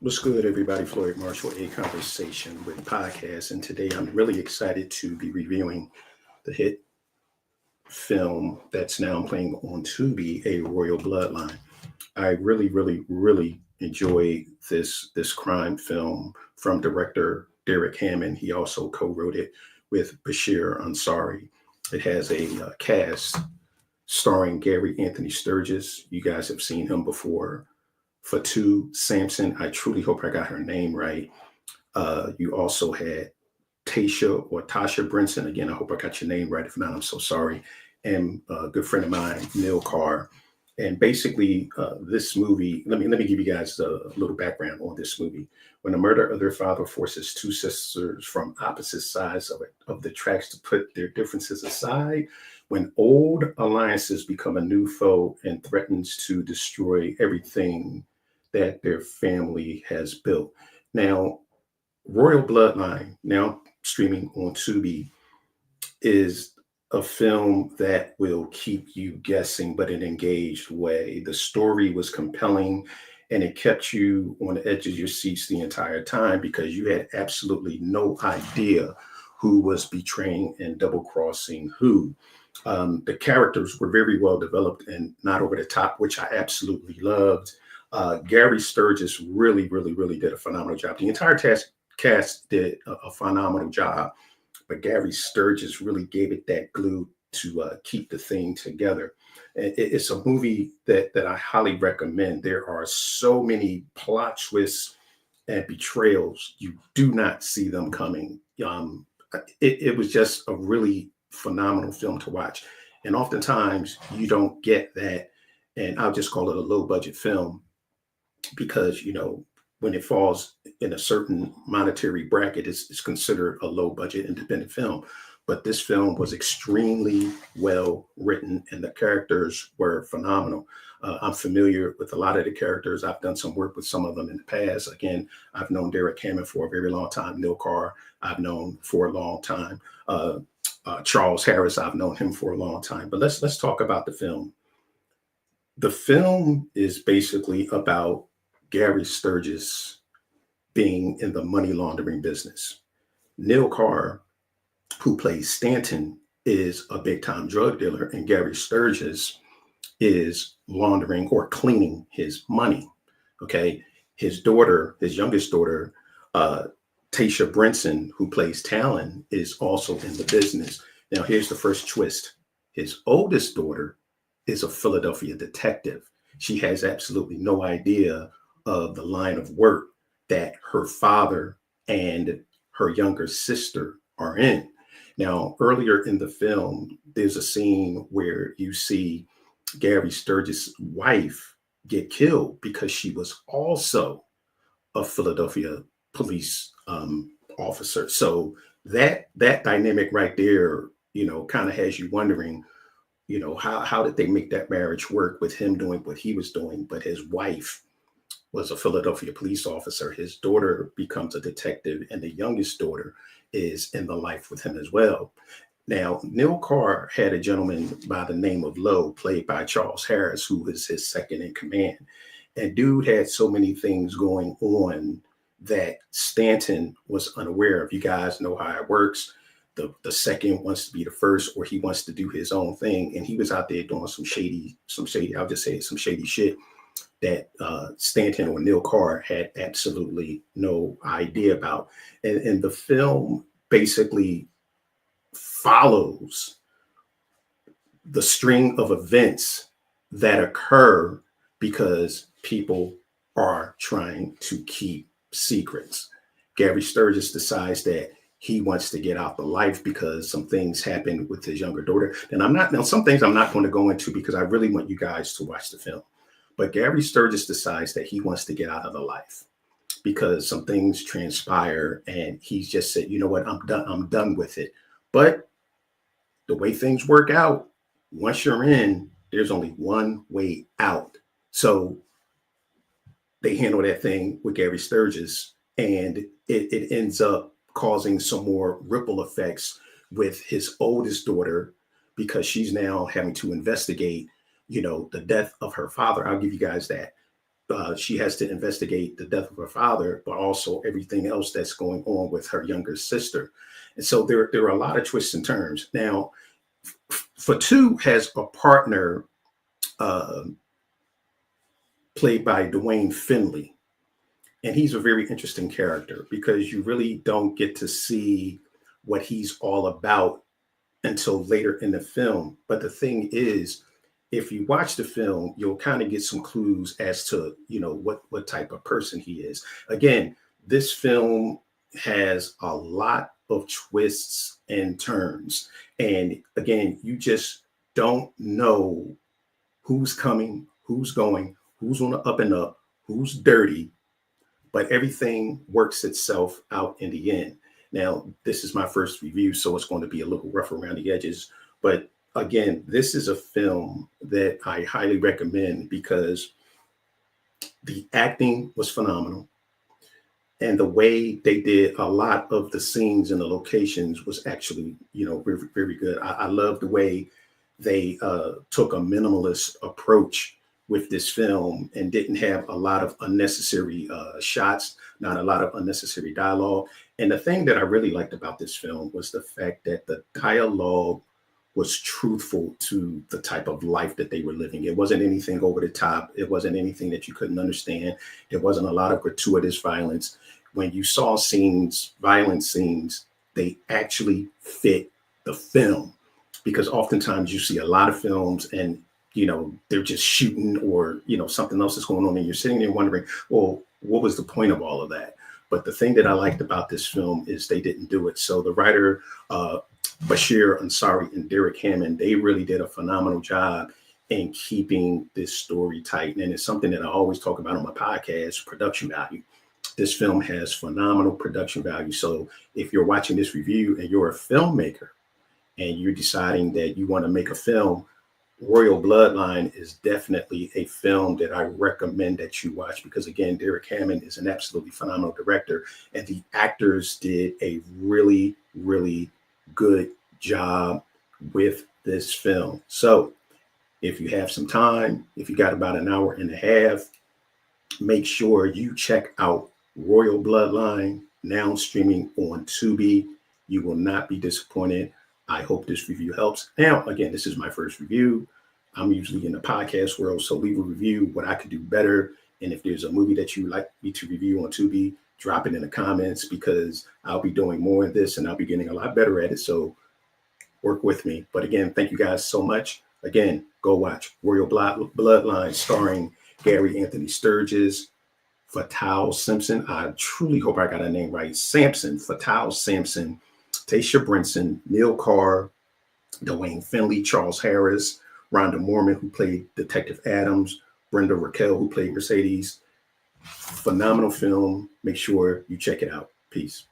What's good, everybody? Floyd Marshall, A Conversation with Podcast. And today I'm really excited to be reviewing the hit film that's now playing on Tubi, A Royal Bloodline. I really enjoy this crime film from director Derek Hammond. He also co-wrote it with Bashir Ansari. It has a cast starring Gary Anthony Sturgis. You guys have seen him before. Fatou, Samson. I truly hope I got her name right. You also had Taysha or Tasha Brinson. Again, I hope I got your name right. If not, I'm so sorry. And a good friend of mine, Neil Carr. And basically, this movie. Let me give you guys a little background on this movie. When the murder of their father forces two sisters from opposite sides of the tracks to put their differences aside, when old alliances become a new foe and threatens to destroy everything that their family has built. Now, Royal Bloodline, now streaming on Tubi, is a film that will keep you guessing, but in an engaged way. The story was compelling and it kept you on the edge of your seats the entire time because you had absolutely no idea who was betraying and double crossing who. The characters were very well developed and not over the top, which I absolutely loved. Gary Sturgis really did a phenomenal job. The entire cast did a phenomenal job, but Gary Sturgis really gave it that glue to keep the thing together. It's a movie that I highly recommend. There are so many plot twists and betrayals. You do not see them coming. It was just a really phenomenal film to watch. And oftentimes you don't get that. And I'll just call it a low budget film because, when it falls in a certain monetary bracket, it's considered a low budget independent film. But this film was extremely well written and the characters were phenomenal. I'm familiar with a lot of the characters. I've done some work with some of them in the past. Again, I've known Derek Hammond for a very long time. Neil Carr, I've known for a long time. Charles Harris, I've known him for a long time. But let's talk about the film. The film is basically about Gary Sturgis being in the money laundering business. Neil Carr, who plays Stanton, is a big time drug dealer, and Gary Sturgis is laundering or cleaning his money. Okay. His daughter, his youngest daughter, Taysha Brinson, who plays Talon, is also in the business. Now, here's the first twist. His oldest daughter is a Philadelphia detective. She has absolutely no idea of the line of work that her father and her younger sister are in. Now, earlier in the film, there's a scene where you see Gary Sturgis' wife get killed because she was also a Philadelphia police officer. So that dynamic right there, kind of has you wondering, how did they make that marriage work with him doing what he was doing, but his wife was a Philadelphia police officer. His daughter becomes a detective, and the youngest daughter is in the life with him as well. Now, Neil Carr had a gentleman by the name of Lowe, played by Charles Harris, who was his second in command. And dude had so many things going on that Stanton was unaware of. You guys know how it works. The second wants to be the first, or he wants to do his own thing. And he was out there doing some shady, I'll just say some shady shit that Stanton or Neil Carr had absolutely no idea about. And the film basically follows the string of events that occur because people are trying to keep secrets. Gary Sturgis decides that he wants to get out the life because some things happened with his younger daughter. And some things I'm not going to go into because I really want you guys to watch the film. But Gary Sturgis decides that he wants to get out of the life because some things transpire and he's just said, you know what, I'm done with it. But the way things work out, once you're in, there's only one way out. So they handle that thing with Gary Sturgis, and it ends up causing some more ripple effects with his oldest daughter because she's now having to investigate, the death of her father. I'll give you guys that. she has to investigate the death of her father, but also everything else that's going on with her younger sister. And so there are a lot of twists and turns. Now, Fatou has a partner uh, played by Dwayne Finley. And he's a very interesting character because you really don't get to see what he's all about until later in the film. But the thing is, if you watch the film, you'll kind of get some clues as to, what type of person he is. Again, this film has a lot of twists and turns. And again, you just don't know who's coming, who's going, who's on the up and up, who's dirty, but everything works itself out in the end. Now, this is my first review, so it's going to be a little rough around the edges. But again, this is a film that I highly recommend because the acting was phenomenal. And the way they did a lot of the scenes and the locations was actually, very, very good. I love the way they took a minimalist approach with this film and didn't have a lot of unnecessary shots, not a lot of unnecessary dialogue. And the thing that I really liked about this film was the fact that the dialogue was truthful to the type of life that they were living. It wasn't anything over the top. It wasn't anything that you couldn't understand. There wasn't a lot of gratuitous violence. When you saw scenes, violent scenes, they actually fit the film, because oftentimes you see a lot of films and they're just shooting or, something else is going on. And you're sitting there wondering, well, what was the point of all of that? But the thing that I liked about this film is they didn't do it. So the writer, Bashir Ansari and Derek Hammond, they really did a phenomenal job in keeping this story tight. And it's something that I always talk about on my podcast, production value. This film has phenomenal production value. So if you're watching this review and you're a filmmaker and you're deciding that you want to make a film, Royal Bloodline is definitely a film that I recommend that you watch, because again, Derek Hammond is an absolutely phenomenal director and the actors did a really, really good job with this film. So if you have some time, if you got about an hour and a half, make sure you check out Royal Bloodline, now streaming on Tubi. You will not be disappointed. I hope this review helps. Now, again, this is my first review. I'm usually in the podcast world, so leave a review what I could do better. And if there's a movie that you like me to review on Tubi, drop it in the comments, because I'll be doing more of this and I'll be getting a lot better at it. So work with me. But again, thank you guys so much. Again, go watch Royal Bloodline, starring Gary Anthony Sturgis, Fatou Samson. I truly hope I got her name right. Fatou Samson, Taysha Brinson, Neil Carr, Dwayne Finley, Charles Harris, Rhonda Mormon, who played Detective Adams, Brenda Raquel, who played Mercedes. Phenomenal film. Make sure you check it out. Peace.